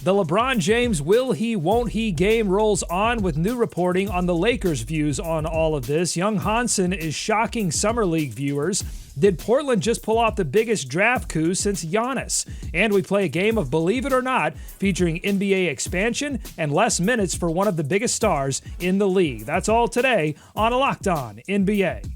The LeBron James will he, won't he game rolls on with new reporting on the Lakers' views on all of this. Young Hansen is shocking Summer League viewers. Did Portland just pull off the biggest draft coup since Giannis? And we play a game of Believe It or Not featuring NBA expansion and less minutes for one of the biggest stars in the league. That's all today on Locked On NBA.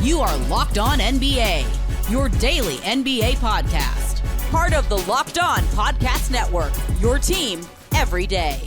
You are Locked On NBA, your daily NBA podcast. Part of the Locked On Podcast Network, your team every day.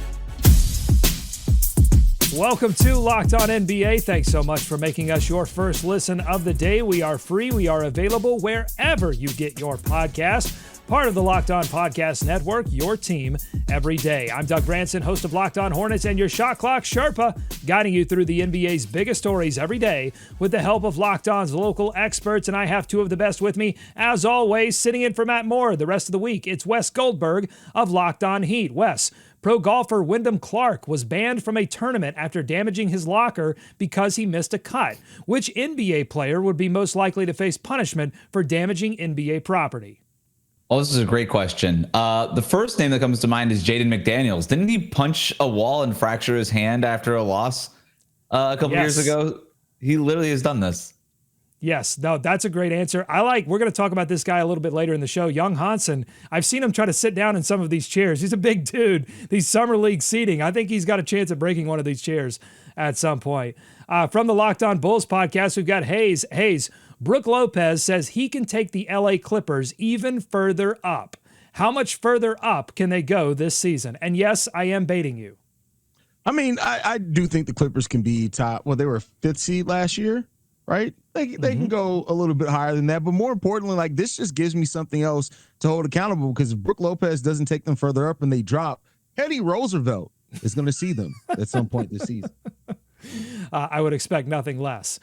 Welcome to Locked On NBA. Thanks so much for making us your first listen of the day. We are free. We are available wherever you get your podcast. Part of the Locked On Podcast Network, your team every day. I'm Doug Branson, host of Locked On Hornets and your Shot Clock Sherpa, guiding you through the NBA's biggest stories every day with the help of Locked On's local experts. And I have two of the best with me, as always, sitting in for Matt Moore the rest of the week. It's Wes Goldberg of Locked On Heat. Wes, pro golfer Wyndham Clark was banned from a tournament after damaging his locker because he missed a cut. Which NBA player would be most likely to face punishment for damaging NBA property? Oh, this is a great question. The first name that comes to mind is Jaden McDaniels. Didn't he punch a wall and fracture his hand after a loss a couple years ago? He literally has done this. Yes, no, that's a great answer. We're going to talk about this guy a little bit later in the show. Young Hansen, I've seen him try to sit down in some of these chairs. He's a big dude. These summer league seating, I think he's got a chance of breaking one of these chairs at some point. From the Locked On Bulls podcast, we've got Haize. Haize, Brook Lopez says he can take the LA Clippers even further up. How much further up can they go this season? And yes, I am baiting you. I mean, I do think the Clippers can be top. Well, they were 5th seed last year, right? They can go a little bit higher than that. But more importantly, this just gives me something else to hold accountable, because if Brook Lopez doesn't take them further up and they drop, Teddy Roosevelt is going to see them at some point this season. I would expect nothing less.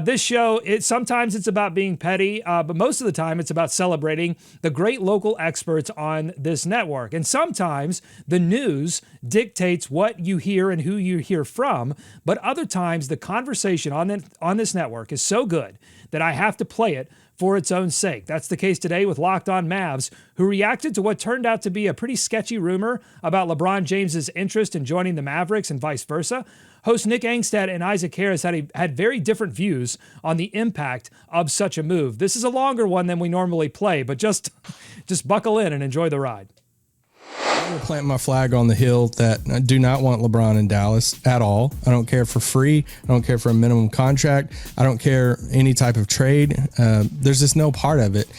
This show, sometimes it's about being petty, but most of the time it's about celebrating the great local experts on this network. And sometimes the news dictates what you hear and who you hear from, but other times the conversation on this network is so good that I have to play it for its own sake. That's the case today with Locked On Mavs, who reacted to what turned out to be a pretty sketchy rumor about LeBron James's interest in joining the Mavericks and vice versa. Host Nick Angstad and Isaac Harris had very different views on the impact of such a move. This is a longer one than we normally play, but just buckle in and enjoy the ride. I'm going to plant my flag on the hill that I do not want LeBron in Dallas at all. I don't care for free. I don't care for a minimum contract. I don't care any type of trade. There's just no part of it.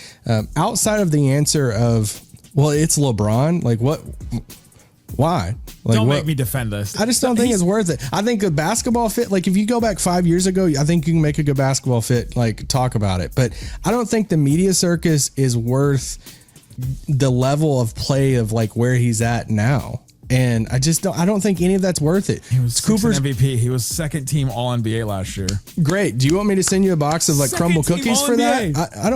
Outside of the answer of, well, it's LeBron, what? Why? Don't make me defend this. I just don't think it's worth it. I think a basketball fit, if you go back 5 years ago, I think you can make a good basketball fit, talk about it. But I don't think the media circus is worth the level of play of where he's at now. And I don't think any of that's worth it. He was Cooper's MVP. He was second team All NBA last year. Great. Do you want me to send you a box of crumble cookies for that? I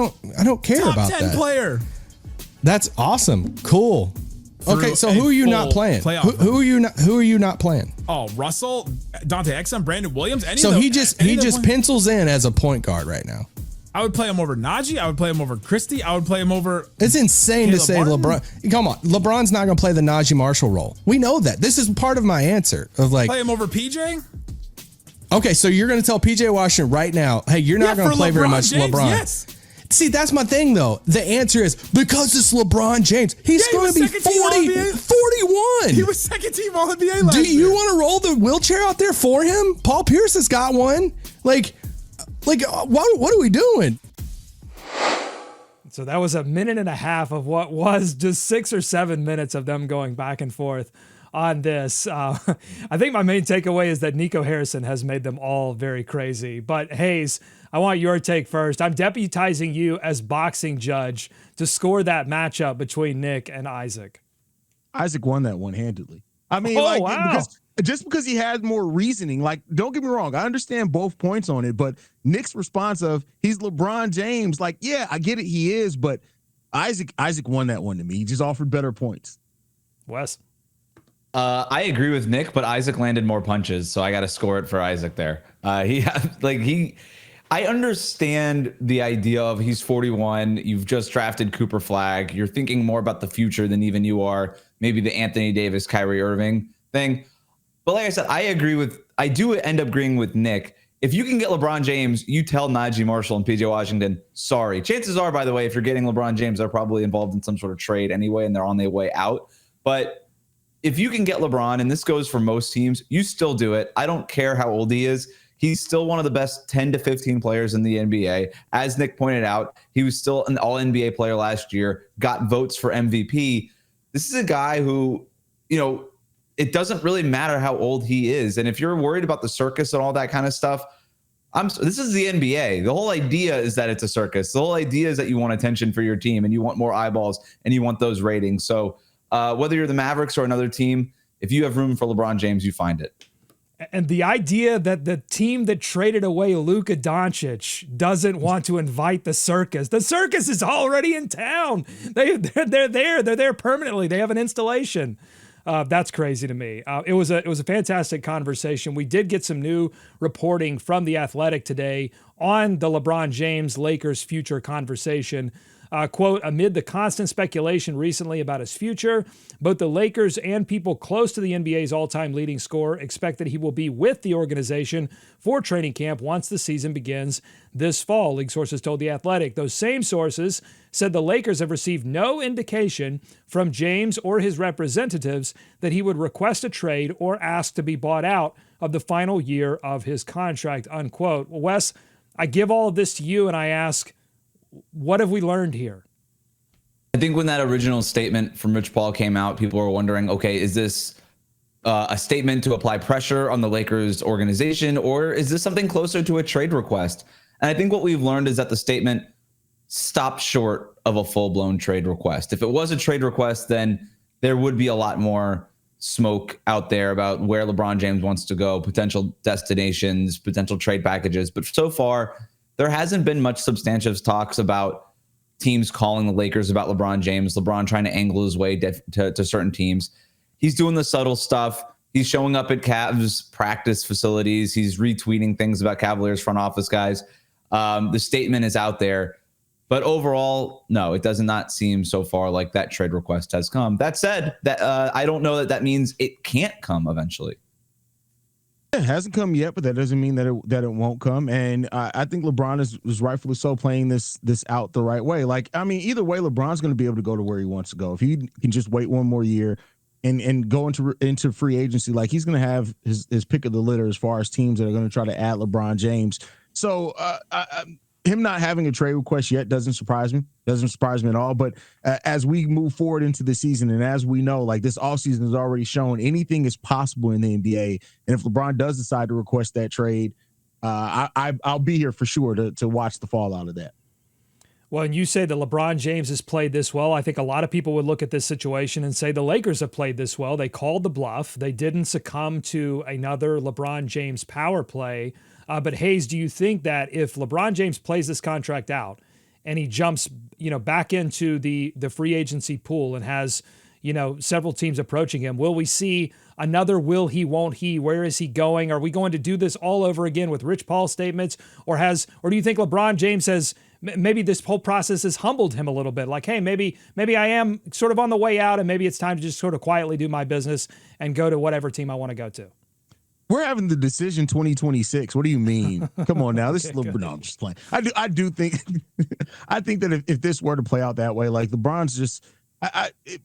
don't care about that. Top 10 player. That's awesome. Cool. Okay, so who are you not playing? Who are you not playing? Oh, Russell, Dante Exum, Brandon Williams. He just pencils in as a point guard right now. I would play him over Najee. I would play him over Christie. I would play him over. It's insane Caleb to say Martin. LeBron. Come on, LeBron's not going to play the Najee Marshall role. We know that. This is part of my answer of play him over PJ. Okay, so you're going to tell PJ Washington right now, hey, you're not going to play very much James, LeBron. Yes. See, that's my thing, though. The answer is because it's LeBron James. He's going to be 41. He was second team All NBA last year. Do you want to roll the wheelchair out there for him? Paul Pierce has got one. What are we doing? So that was a minute and a half of what was just 6 or 7 minutes of them going back and forth on this. I think my main takeaway is that Nico Harrison has made them all very crazy. But Haize, I want your take first. I'm deputizing you as boxing judge to score that matchup between Nick and Isaac. Isaac won that one handedly. I mean, wow. because he had more reasoning. Don't get me wrong, I understand both points on it, but Nick's response of he's LeBron James, yeah, I get it, he is, but Isaac won that one to me. He just offered better points. Wes? I agree with Nick, but Isaac landed more punches, so I got to score it for Isaac there. I understand the idea of he's 41. You've just drafted Cooper Flagg. You're thinking more about the future than even you are maybe the Anthony Davis, Kyrie Irving thing. But like I said, I do end up agreeing with Nick. If you can get LeBron James, you tell Najee Marshall and PJ Washington, sorry. Chances are, by the way, if you're getting LeBron James, they're probably involved in some sort of trade anyway, and they're on their way out. But if you can get LeBron, and this goes for most teams, you still do it. I don't care how old he is. He's still one of the best 10 to 15 players in the NBA. As Nick pointed out, he was still an all-NBA player last year, got votes for MVP. This is a guy who, it doesn't really matter how old he is. And if you're worried about the circus and all that kind of stuff, this is the NBA. The whole idea is that it's a circus. The whole idea is that you want attention for your team and you want more eyeballs and you want those ratings. So whether you're the Mavericks or another team, if you have room for LeBron James, you find it. And the idea that the team that traded away Luka Doncic doesn't want to invite the circus is already in town. They're there permanently. They have an installation. That's crazy to me. It was a fantastic conversation. We did get some new reporting from The Athletic today on the LeBron James Lakers future conversation. Quote, amid the constant speculation recently about his future, both the Lakers and people close to the NBA's all-time leading scorer expect that he will be with the organization for training camp once the season begins this fall, league sources told The Athletic. Those same sources said the Lakers have received no indication from James or his representatives that he would request a trade or ask to be bought out of the final year of his contract, unquote. Well, Wes, I give all of this to you and I ask, what have we learned here? I think when that original statement from Rich Paul came out, people were wondering, okay, is this a statement to apply pressure on the Lakers organization, or is this something closer to a trade request? And I think what we've learned is that the statement stopped short of a full-blown trade request. If it was a trade request, then there would be a lot more smoke out there about where LeBron James wants to go, potential destinations, potential trade packages. But so far, there hasn't been much substantive talks about teams calling the Lakers about LeBron James, LeBron trying to angle his way to certain teams. He's doing the subtle stuff. He's showing up at Cavs practice facilities. He's retweeting things about Cavaliers front office guys. The statement is out there. But overall, no, it does not seem so far like that trade request has come. That said, I don't know that means it can't come eventually. It hasn't come yet, but that doesn't mean that it won't come. And I think LeBron is rightfully so playing this out the right way. Like, I mean, either way, LeBron's going to be able to go to where he wants to go. If he can just wait one more year and go into free agency, like he's going to have his pick of the litter as far as teams that are going to try to add LeBron James. So him not having a trade request yet doesn't surprise me. Doesn't surprise me at all. But as we move forward into the season, and as we know, like this offseason has already shown anything is possible in the NBA. And if LeBron does decide to request that trade, I'll be here for sure to watch the fallout of that. Well, and you say that LeBron James has played this well. I think a lot of people would look at this situation and say the Lakers have played this well. They called the bluff. They didn't succumb to another LeBron James power play. But Haize, do you think that if LeBron James plays this contract out and he jumps, back into the free agency pool and has, several teams approaching him, will we see another will he, won't he? Where is he going? Are we going to do this all over again with Rich Paul statements? Or do you think LeBron James has maybe this whole process has humbled him a little bit? Like, hey, maybe I am sort of on the way out and maybe it's time to just sort of quietly do my business and go to whatever team I want to go to. We're having the decision 2026. What do you mean? Come on now. This is LeBron. No, I'm just playing. I do think I think that if this were to play out that way, like LeBron's just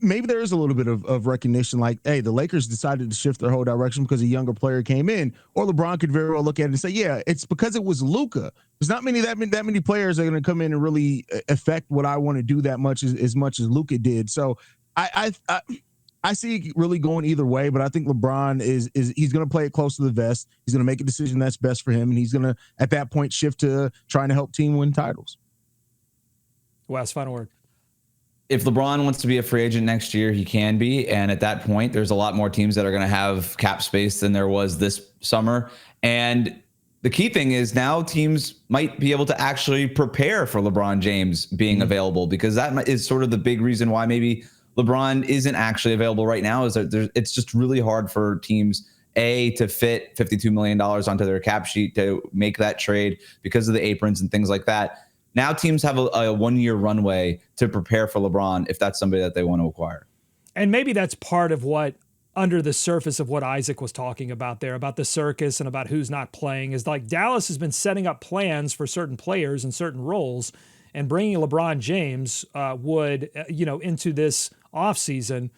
maybe there is a little bit of recognition, like, hey, the Lakers decided to shift their whole direction because a younger player came in, or LeBron could very well look at it and say, yeah, it's because it was Luka. There's not that many players that are going to come in and really affect what I want to do that much as much as Luka did. So I see it really going either way, but I think LeBron he's going to play it close to the vest. He's going to make a decision that's best for him, and he's going to, at that point, shift to trying to help team win titles. Wes, final word. If LeBron wants to be a free agent next year, he can be. And at that point, there's a lot more teams that are going to have cap space than there was this summer. And the key thing is now teams might be able to actually prepare for LeBron James being available, because that is sort of the big reason why maybe LeBron isn't actually available right now, is that it's just really hard for teams to fit $52 million onto their cap sheet to make that trade because of the aprons and things like that. Now teams have a 1-year runway to prepare for LeBron if that's somebody that they want to acquire. And maybe that's part of what, under the surface of what Isaac was talking about there, about the circus and about who's not playing, is like Dallas has been setting up plans for certain players and certain roles, and bringing LeBron James would, into this offseason,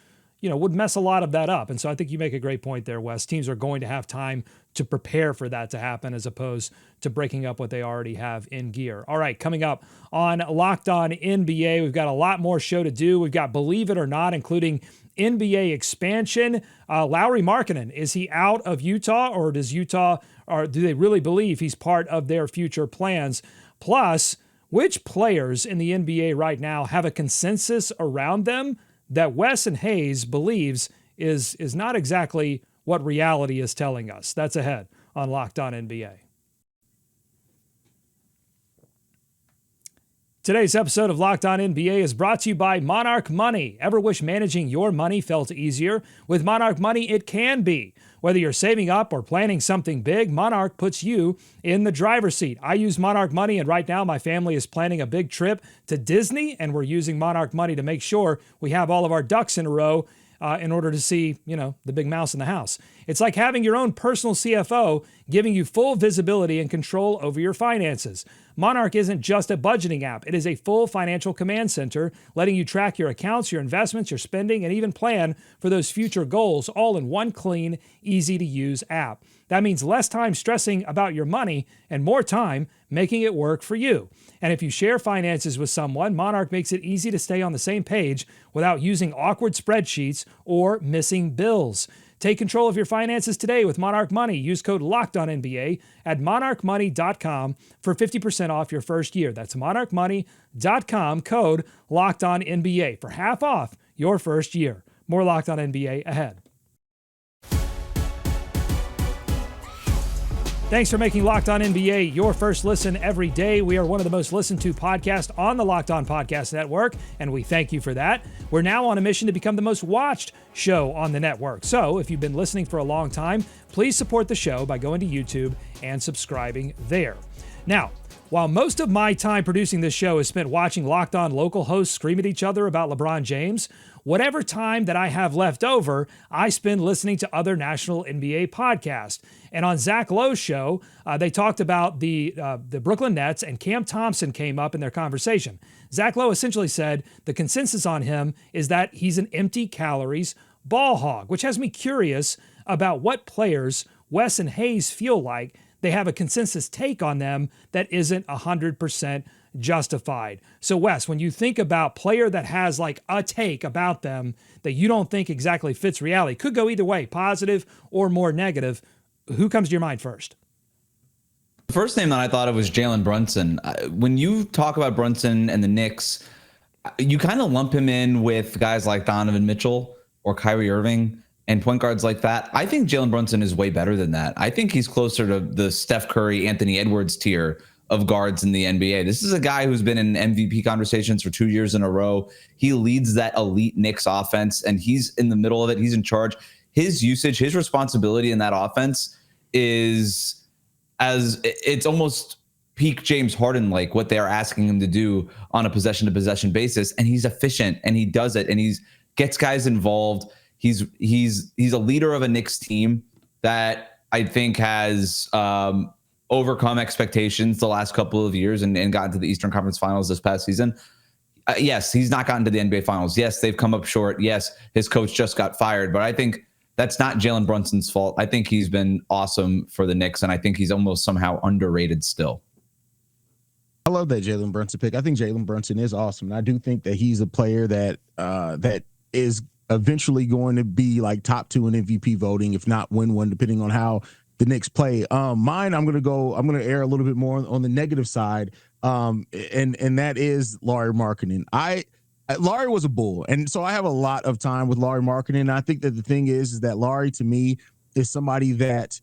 would mess a lot of that up. And so I think you make a great point there, Wes. Teams are going to have time to prepare for that to happen as opposed to breaking up what they already have in gear. All right, coming up on Locked On NBA, we've got a lot more show to do. We've got Believe It or Not, including NBA expansion. Lauri Markkanen, is he out of Utah, or does Utah, or do they really believe he's part of their future plans? Plus, which players in the NBA right now have a consensus around them that Wes and Haize believes is not exactly what reality is telling us? That's ahead on Locked On NBA. Today's episode of Locked On NBA is brought to you by Monarch Money. Ever wish managing your money felt easier? With Monarch Money, it can be. Whether you're saving up or planning something big, Monarch puts you in the driver's seat. I use Monarch Money, and right now my family is planning a big trip to Disney, and we're using Monarch Money to make sure we have all of our ducks in a row in order to see, the big mouse in the house. It's like having your own personal CFO, giving you full visibility and control over your finances. Monarch isn't just a budgeting app. It is a full financial command center, letting you track your accounts, your investments, your spending, and even plan for those future goals, all in one clean, easy-to-use app. That means less time stressing about your money and more time making it work for you. And if you share finances with someone, Monarch makes it easy to stay on the same page without using awkward spreadsheets or missing bills. Take control of your finances today with Monarch Money. Use code LOCKEDONNBA at monarchmoney.com for 50% off your first year. That's monarchmoney.com, code LOCKEDONNBA for half off your first year. More Locked On NBA ahead. Thanks for making Locked On NBA your first listen every day. We are one of the most listened to podcasts on the Locked On Podcast Network, and we thank you for that. We're now on a mission to become the most watched show on the network. So if you've been listening for a long time, please support the show by going to YouTube and subscribing there. Now, while most of my time producing this show is spent watching Locked On local hosts scream at each other about LeBron James, whatever time that I have left over, I spend listening to other national NBA podcasts. And on Zach Lowe's show, they talked about the Brooklyn Nets, and Cam Thompson came up in their conversation. Zach Lowe essentially said the consensus on him is that he's an empty calories ball hog, which has me curious about what players Wes and Haize feel like they have a consensus take on them that isn't 100% justified. So Wes, when you think about player that has like a take about them that you don't think exactly fits reality, could go either way, positive or more negative, who comes to your mind first? The first name that I thought of was Jaylen Brunson. When you talk about Brunson and the Knicks, you kind of lump him in with guys like Donovan Mitchell or Kyrie Irving and point guards like that. I think Jaylen Brunson is way better than that. I think he's closer to the Steph Curry, Anthony Edwards tier of guards in the NBA. This is a guy who's been in MVP conversations for 2 years in a row. He leads that elite Knicks offense, and he's in the middle of it. He's in charge. His usage, his responsibility in that offense is it's almost peak James Harden, like what they're asking him to do on a possession to possession basis. And he's efficient, and he does it, and he's gets guys involved. He's a leader of a Knicks team that I think has overcome expectations the last couple of years and gotten to the Eastern Conference Finals this past season. Yes, he's not gotten to the NBA Finals. Yes, they've come up short. Yes, his coach just got fired. But I think that's not Jalen Brunson's fault. I think he's been awesome for the Knicks, and I think he's almost somehow underrated still. I love that Jalen Brunson pick. I think Jalen Brunson is awesome. And I do think that he's a player that that is eventually going to be like top 2 in MVP voting, if not win one, depending on how the Knicks play. Mine, I'm going to err a little bit more on the negative side. And that is Lauri Markkanen. Lauri was a Bull. And so I have a lot of time with Lauri Markkanen. And I think that the thing is that Lauri, to me, is somebody that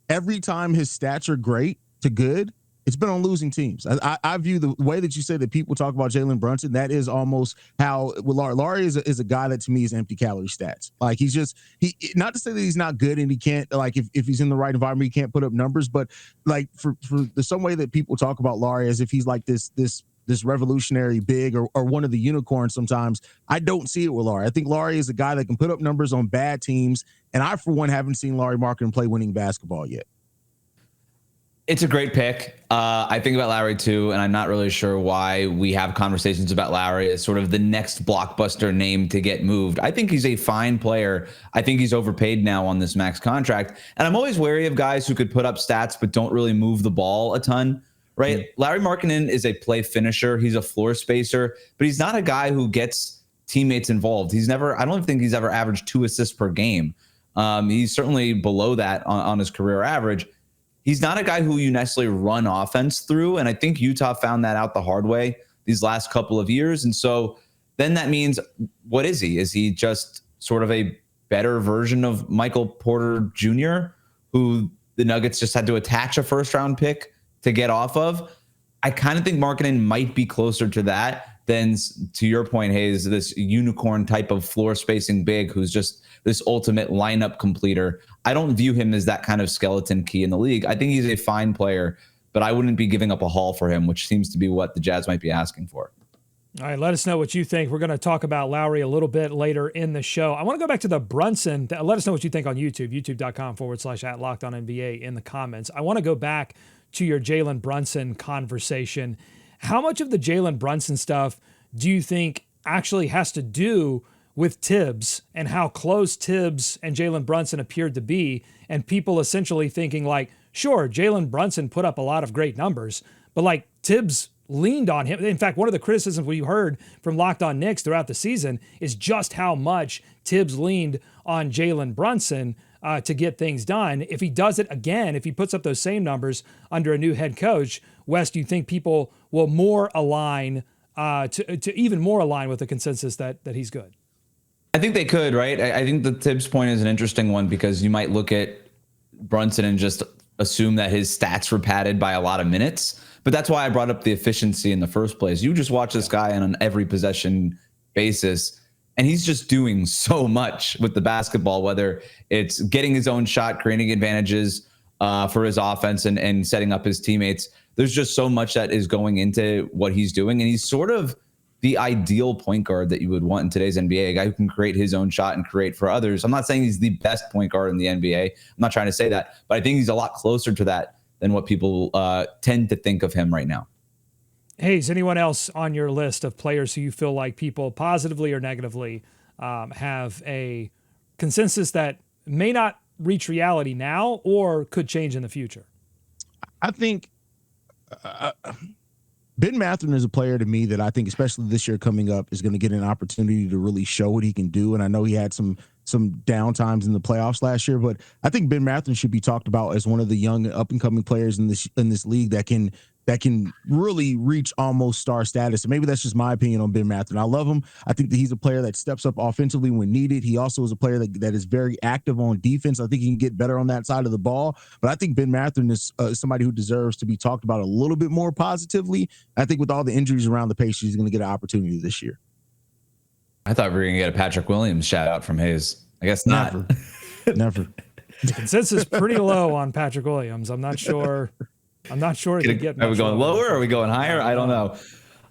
every time his stats are great to good, It's been on losing teams. I view the way that you said that people talk about Jalen Brunson, that is almost how Lauri is a guy that to me is empty calorie stats. Like he not to say that he's not good and he can't, like if he's in the right environment, he can't put up numbers, but like for the some way that people talk about Lauri as if he's like this revolutionary big or one of the unicorns sometimes, I don't see it with Lauri. I think Lauri is a guy that can put up numbers on bad teams, and I, for one, haven't seen Lauri Markkanen play winning basketball yet. It's a great pick. I think about Lauri too, and I'm not really sure why we have conversations about Lauri as sort of the next blockbuster name to get moved. I think he's a fine player. I think he's overpaid now on this max contract. And I'm always wary of guys who could put up stats but don't really move the ball a ton, right? Mm-hmm. Lauri Markkanen is a play finisher. He's a floor spacer, but he's not a guy who gets teammates involved. I don't think he's ever averaged 2 assists per game. He's certainly below that on his career average. He's not a guy who you necessarily run offense through. And I think Utah found that out the hard way these last couple of years. And so then that means, what is he? Is he just sort of a better version of Michael Porter Jr., who the Nuggets just had to attach a first-round pick to get off of? I kind of think Markkanen might be closer to that than, to your point, Haize, this unicorn type of floor spacing big who's just this ultimate lineup completer. I don't view him as that kind of skeleton key in the league. I think he's a fine player, but I wouldn't be giving up a haul for him, which seems to be what the Jazz might be asking for. All right, let us know what you think. We're going to talk about Lauri a little bit later in the show. I want to go back to the Brunson. Let us know what you think on YouTube, youtube.com/@LockedOnNBA in the comments. I want to go back to your Jalen Brunson conversation. How much of the Jalen Brunson stuff do you think actually has to do with Tibbs and how close Tibbs and Jalen Brunson appeared to be, and people essentially thinking like, sure, Jalen Brunson put up a lot of great numbers, but like Tibbs leaned on him. In fact, one of the criticisms we heard from Locked On Knicks throughout the season is just how much Tibbs leaned on Jalen Brunson to get things done. If he does it again, if he puts up those same numbers under a new head coach, Wes, do you think people will more align to even more align with the consensus that he's good? I think they could, right? I think the Tibbs point is an interesting one because you might look at Brunson and just assume that his stats were padded by a lot of minutes. But that's why I brought up the efficiency in the first place. You just watch this guy on an every possession basis, and he's just doing so much with the basketball, whether it's getting his own shot, creating advantages for his offense and setting up his teammates. There's just so much that is going into what he's doing. And he's sort of the ideal point guard that you would want in today's NBA, a guy who can create his own shot and create for others. I'm not saying he's the best point guard in the NBA. I'm not trying to say that, but I think he's a lot closer to that than what people tend to think of him right now. Hey, is anyone else on your list of players who you feel like people positively or negatively have a consensus that may not reach reality now or could change in the future? I think Ben Mathurin is a player to me that I think, especially this year coming up, is going to get an opportunity to really show what he can do. And I know he had some down times in the playoffs last year, but I think Ben Mathurin should be talked about as one of the young up and coming players in this league that can really reach almost star status. And maybe that's just my opinion on Ben Mathurin. I love him. I think that he's a player that steps up offensively when needed. He also is a player that is very active on defense. I think he can get better on that side of the ball. But I think Ben Mathurin is somebody who deserves to be talked about a little bit more positively. I think with all the injuries around the Pacers, he's going to get an opportunity this year. I thought we were going to get a Patrick Williams shout out from Haize. I guess not. Never. The consensus is pretty low on Patrick Williams. I'm not sure he can get much. Are we going lower? Are we going higher? I don't know.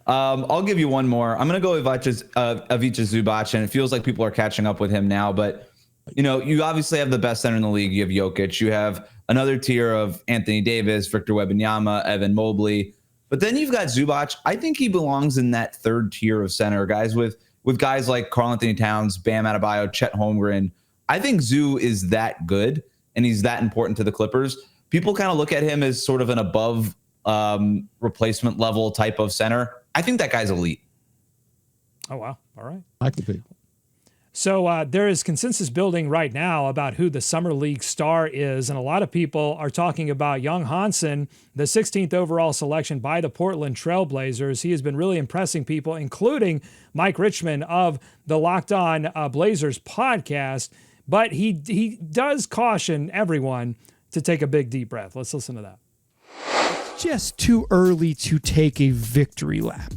I'll give you one more. I'm going to go with Ivica Zubac, and it feels like people are catching up with him now. But, you obviously have the best center in the league. You have Jokic. You have another tier of Anthony Davis, Victor Wembanyama, Evan Mobley. But then you've got Zubac. I think he belongs in that third tier of center, guys with guys like Karl-Anthony Towns, Bam Adebayo, Chet Holmgren. I think Zoo is that good, and he's that important to the Clippers. People kind of look at him as sort of an above replacement level type of center. I think that guy's elite. Oh, wow. All right. I could be. So there is consensus building right now about who the Summer League star is, and a lot of people are talking about young Hansen, the 16th overall selection by the Portland Trail Blazers. He has been really impressing people, including Mike Richmond of the Locked On Blazers podcast, but he does caution everyone to take a big, deep breath. Let's listen to that. just too early to take a victory lap.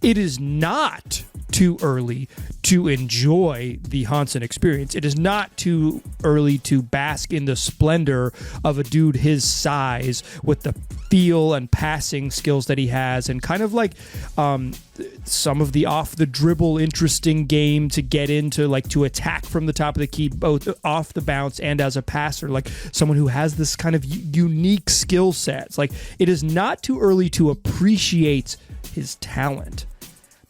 It is not too early to enjoy the Hansen experience. It is not too early to bask in the splendor of a dude his size with the feel and passing skills that he has, and kind of like some of the off the dribble interesting game to get into, like to attack from the top of the key, both off the bounce and as a passer, like someone who has this kind of unique skill sets. Like, it is not too early to appreciate his talent.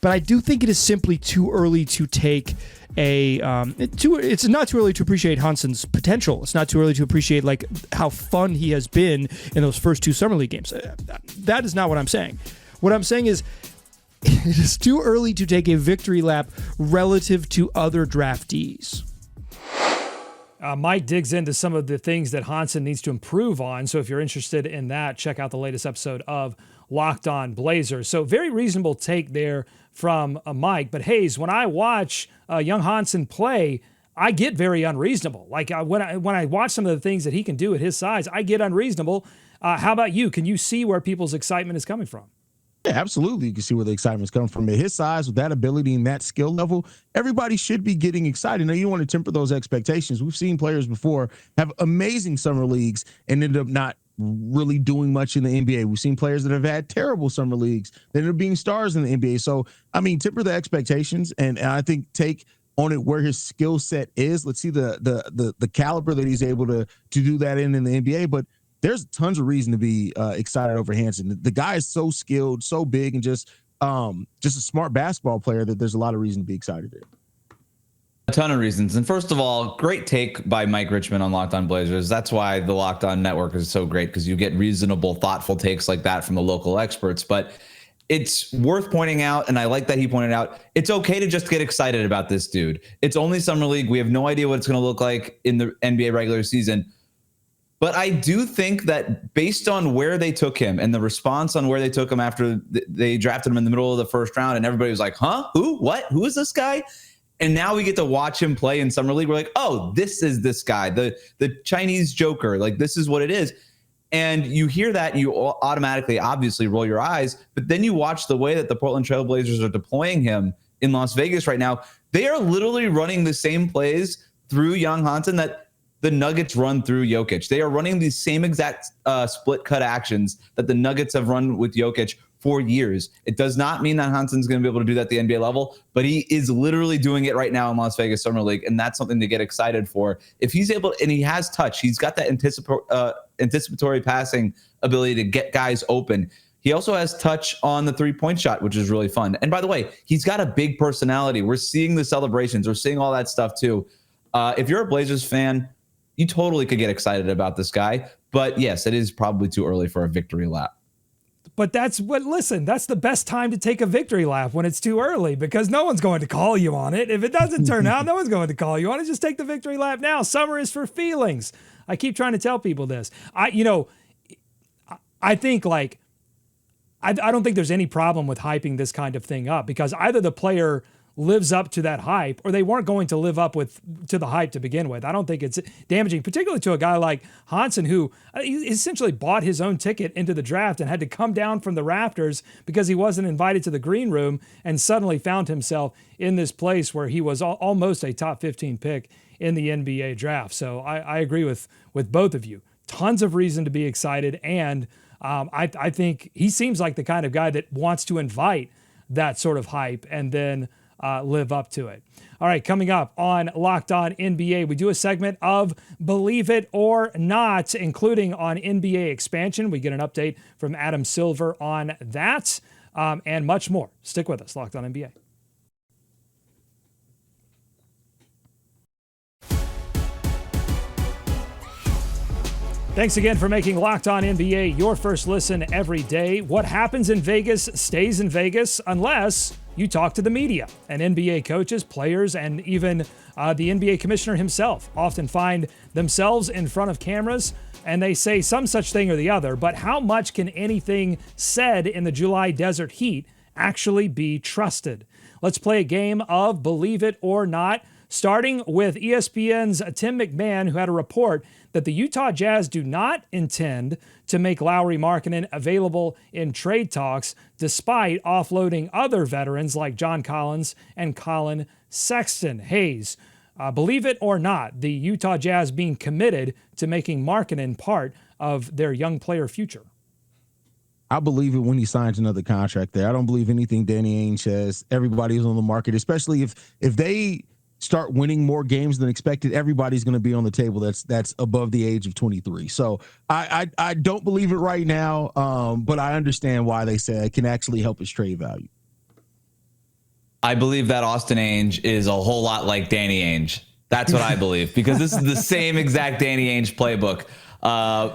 But I do think it is simply too early to take it's not too early to appreciate Hansen's potential. It's not too early to appreciate like how fun he has been in those first 2 Summer League games. That is not what I'm saying. What I'm saying is it is too early to take a victory lap relative to other draftees. Mike digs into some of the things that Hansen needs to improve on. So if you're interested in that, check out the latest episode of Locked On Blazers. So very reasonable take there from Mike. But Haize, when I watch young Hansen play, I get very unreasonable. Like when I watch some of the things that he can do at his size, I get unreasonable. How about you? Can you see where people's excitement is coming from? Yeah, absolutely. You can see where the excitement's coming from. At his size, with that ability and that skill level, everybody should be getting excited. Now, you don't want to temper those expectations. We've seen players before have amazing summer leagues and end up not really doing much in the NBA. We've seen players that have had terrible summer leagues that end up being stars in the NBA. So, I mean, temper the expectations, and I think take on it where his skill set is. Let's see the caliber that he's able to do that in the NBA. But there's tons of reason to be excited over Hansen. The guy is so skilled, so big, and just a smart basketball player that there's a lot of reason to be excited there. A ton of reasons. And first of all, great take by Mike Richmond on Locked On Blazers. That's why the Locked On Network is so great, because you get reasonable, thoughtful takes like that from the local experts. But it's worth pointing out, and I like that he pointed out, it's okay to just get excited about this dude. It's only Summer League. We have no idea what it's going to look like in the NBA regular season. But I do think that based on where they took him and the response on where they took him after they drafted him in the middle of the first round, and everybody was like, huh? Who? What? Who is this guy? And now we get to watch him play in Summer League. We're like, oh, this is this guy, the Chinese Joker. Like, this is what it is. And you hear that, you automatically, obviously, roll your eyes. But then you watch the way that the Portland Trail Blazers are deploying him in Las Vegas right now. They are literally running the same plays through young Hansen that the Nuggets run through Jokic. They are running the same exact split cut actions that the Nuggets have run with Jokic for years. It does not mean that Hansen's going to be able to do that at the NBA level, but he is literally doing it right now in Las Vegas Summer League, and that's something to get excited for. If he's able, and he has touch, he's got that anticipatory passing ability to get guys open. He also has touch on the three-point shot, which is really fun. And by the way, he's got a big personality. We're seeing the celebrations. We're seeing all that stuff too. If you're a Blazers fan, you totally could get excited about this guy. But yes, it is probably too early for a victory lap. But that's the best time to take a victory lap, when it's too early, because no one's going to call you on it. If it doesn't turn out, no one's going to call you on it. Just take the victory lap now. Summer is for feelings. I keep trying to tell people this. I think like, I don't think there's any problem with hyping this kind of thing up, because either the player lives up to that hype, or they weren't going to live up to the hype to begin with. I don't think it's damaging, particularly to a guy like Hansen, who he essentially bought his own ticket into the draft and had to come down from the rafters because he wasn't invited to the green room, and suddenly found himself in this place where he was almost a top 15 pick in the NBA draft. So I agree with both of you. Tons of reason to be excited, and I think he seems like the kind of guy that wants to invite that sort of hype and then live up to it. All right, coming up on Locked On NBA, we do a segment of Believe It or Not, including on NBA expansion. We get an update from Adam Silver on that, and much more. Stick with us, Locked On NBA. Thanks again for making Locked On NBA your first listen every day. What happens in Vegas stays in Vegas, unless you talk to the media. And NBA coaches, players, and even the NBA commissioner himself often find themselves in front of cameras, and they say some such thing or the other. But how much can anything said in the July desert heat actually be trusted? Let's play a game of Believe It or Not, starting with ESPN's Tim McMahon, who had a report that the Utah Jazz do not intend to make Lauri Markkanen available in trade talks, despite offloading other veterans like John Collins and Colin Sexton. Haize, believe it or not, the Utah Jazz being committed to making Markkanen part of their young player future. I believe it when he signs another contract there. I don't believe anything Danny Ainge says. Everybody's on the market, especially if they start winning more games than expected. Everybody's going to be on the table that's above the age of 23. So I don't believe it right now, but I understand why they say it can actually help his trade value. I believe that Austin Ainge is a whole lot like Danny Ainge. That's what I believe, because this is the same exact Danny Ainge playbook.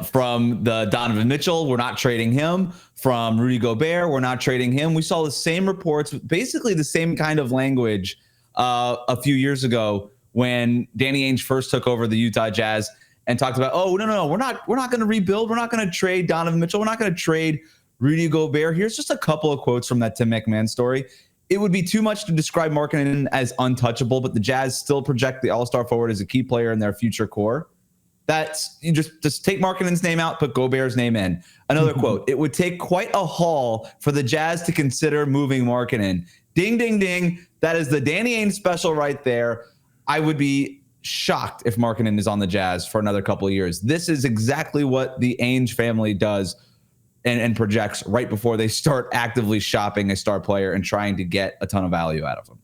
From the Donovan Mitchell, we're not trading him. From Rudy Gobert, we're not trading him. We saw the same reports, basically the same kind of language a few years ago when Danny Ainge first took over the Utah Jazz and talked about, oh, no, we're not going to rebuild. We're not going to trade Donovan Mitchell. We're not going to trade Rudy Gobert. Here's just a couple of quotes from that Tim McMahon story. It would be too much to describe Markkanen as untouchable, but the Jazz still project the all-star forward as a key player in their future core. That's, you just take Markkanen's name out, put Gobert's name in. Another quote, it would take quite a haul for the Jazz to consider moving Markkanen. Ding, ding, ding. That is the Danny Ainge special right there. I would be shocked if Markkanen is on the Jazz for another couple of years. This is exactly what the Ainge family does and projects right before they start actively shopping a star player and trying to get a ton of value out of them.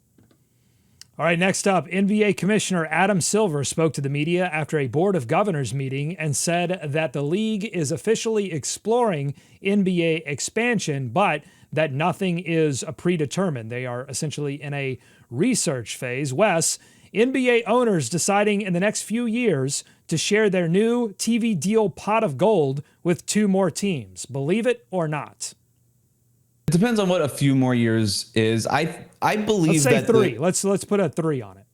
All right, next up, NBA Commissioner Adam Silver spoke to the media after a Board of Governors meeting and said that the league is officially exploring NBA expansion, but that nothing is predetermined. They are essentially in a research phase. Wes, NBA owners deciding in the next few years to share their new TV deal pot of gold with two more teams. Believe it or not? It depends on what a few more years is. I believe let's say that three. Let's put a 3 on it.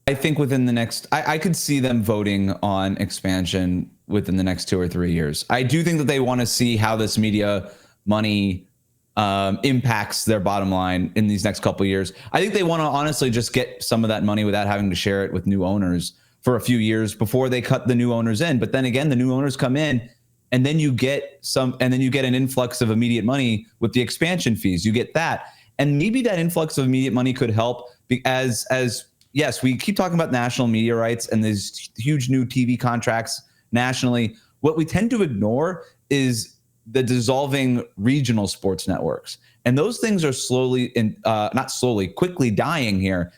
I think within the next, I could see them voting on expansion within the next 2 or 3 years. I do think that they want to see how this media money impacts their bottom line in these next couple of years. I think they want to honestly just get some of that money without having to share it with new owners for a few years before they cut the new owners in. But then again, the new owners come in, and then you get an influx of immediate money with the expansion fees. You get that. And maybe that influx of immediate money could help as yes, we keep talking about national media rights and these huge new TV contracts nationally. What we tend to ignore is the dissolving regional sports networks. And those things are quickly dying here.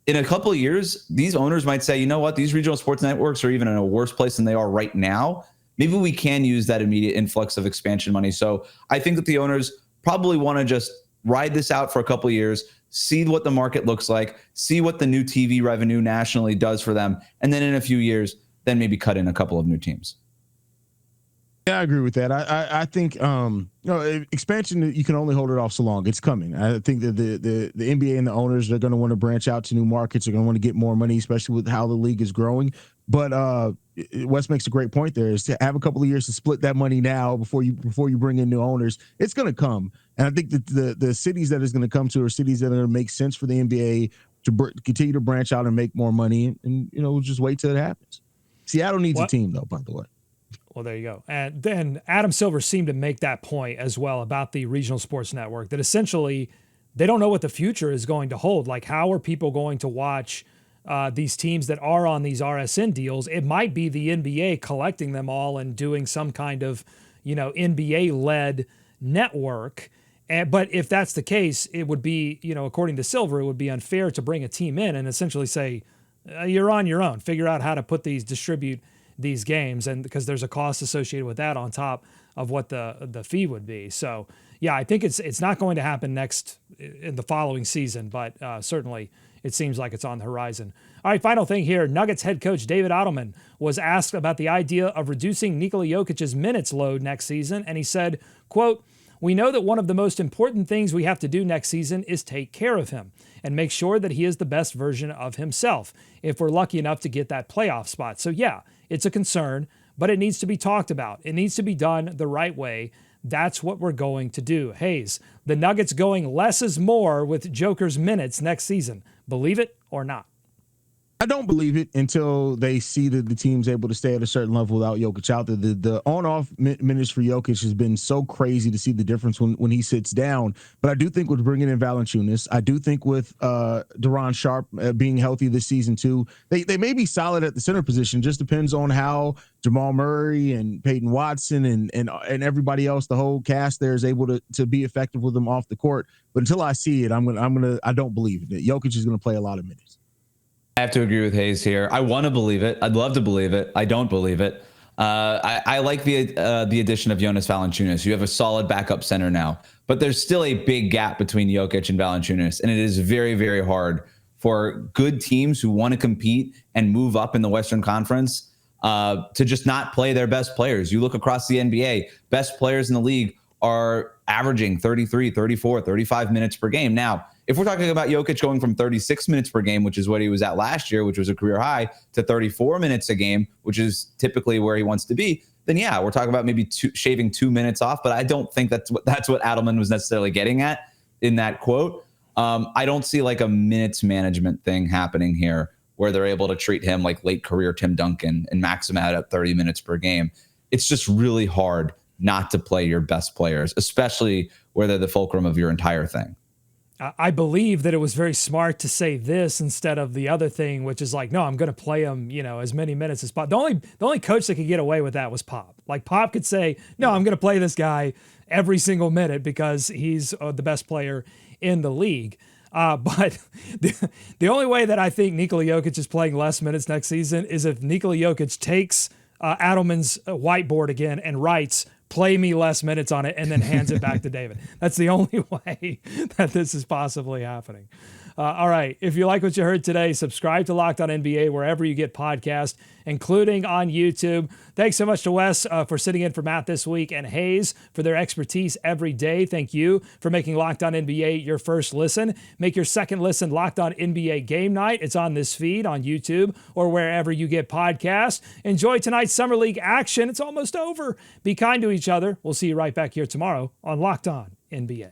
In a couple of years, these owners might say, you know what, these regional sports networks are even in a worse place than they are right now. Maybe we can use that immediate influx of expansion money. So I think that the owners probably want to just ride this out for a couple of years, see what the market looks like, see what the new TV revenue nationally does for them, and then in a few years, then maybe cut in a couple of new teams. Yeah, I agree with that. I think expansion, you can only hold it off so long. It's coming. I think that the NBA and the owners are going to want to branch out to new markets. They're going to want to get more money, especially with how the league is growing. But Wes makes a great point there, is to have a couple of years to split that money now before you bring in new owners. It's going to come. And I think that the cities that it's going to come to are cities that are going to make sense for the NBA to continue to branch out and make more money. And we'll just wait till it happens. Seattle needs a team, though, by the way. Well, there you go. And then Adam Silver seemed to make that point as well about the regional sports network, that essentially they don't know what the future is going to hold. Like, how are people going to watch these teams that are on these RSN deals? It might be the NBA collecting them all and doing some kind of, NBA-led network. But if that's the case, it would be, according to Silver, it would be unfair to bring a team in and essentially say, you're on your own. Figure out how to distribute these games, and because there's a cost associated with that on top of what the fee would be. So yeah, I think it's not going to happen in the following season, but certainly it seems like it's on the horizon. All right, final thing here. Nuggets head coach David Ottelman was asked about the idea of reducing Nikola Jokic's minutes load next season, and he said, quote, "We know that one of the most important things we have to do next season is take care of him and make sure that he is the best version of himself if we're lucky enough to get that playoff spot. So yeah, it's a concern, but it needs to be talked about. It needs to be done the right way. That's what we're going to do." Haize, the Nuggets going less is more with Joker's minutes next season. Believe it or not? I don't believe it until they see that the team's able to stay at a certain level without Jokic out there. The on-off minutes for Jokic has been so crazy to see the difference when he sits down. But I do think with bringing in Valanciunas, I do think with De'Ron Sharp being healthy this season too, they may be solid at the center position. Just depends on how Jamal Murray and Peyton Watson and everybody else, the whole cast there, is able to be effective with them off the court. But until I see it, I don't believe it. Jokic is gonna play a lot of minutes. I have to agree with Haize here. I want to believe it. I'd love to believe it. I don't believe it. I like the addition of Jonas Valanciunas. You have a solid backup center now, but there's still a big gap between Jokic and Valanciunas, and it is very, very hard for good teams who want to compete and move up in the Western Conference to just not play their best players. You look across the NBA, best players in the league are averaging 33, 34, 35 minutes per game. Now, if we're talking about Jokic going from 36 minutes per game, which is what he was at last year, which was a career high, to 34 minutes a game, which is typically where he wants to be, then yeah, we're talking about maybe shaving 2 minutes off. But I don't think that's what Adelman was necessarily getting at in that quote. I don't see like a minutes management thing happening here where they're able to treat him like late career Tim Duncan and max him out at 30 minutes per game. It's just really hard not to play your best players, especially where they're the fulcrum of your entire thing. I believe that it was very smart to say this instead of the other thing, which is like, no, I'm going to play him, as many minutes as possible. The only coach that could get away with that was Pop. Like Pop could say, no, I'm going to play this guy every single minute because he's the best player in the league. But the only way that I think Nikola Jokic is playing less minutes next season is if Nikola Jokic takes Adelman's whiteboard again and writes, play me less minutes on it, and then hands it back to David. That's the only way that this is possibly happening. All right. If you like what you heard today, subscribe to Locked On NBA wherever you get podcasts, including on YouTube. Thanks so much to Wes for sitting in for Matt this week, and Haize for their expertise every day. Thank you for making Locked On NBA your first listen. Make your second listen Locked On NBA Game Night. It's on this feed on YouTube or wherever you get podcasts. Enjoy tonight's Summer League action. It's almost over. Be kind to each other. We'll see you right back here tomorrow on Locked On NBA.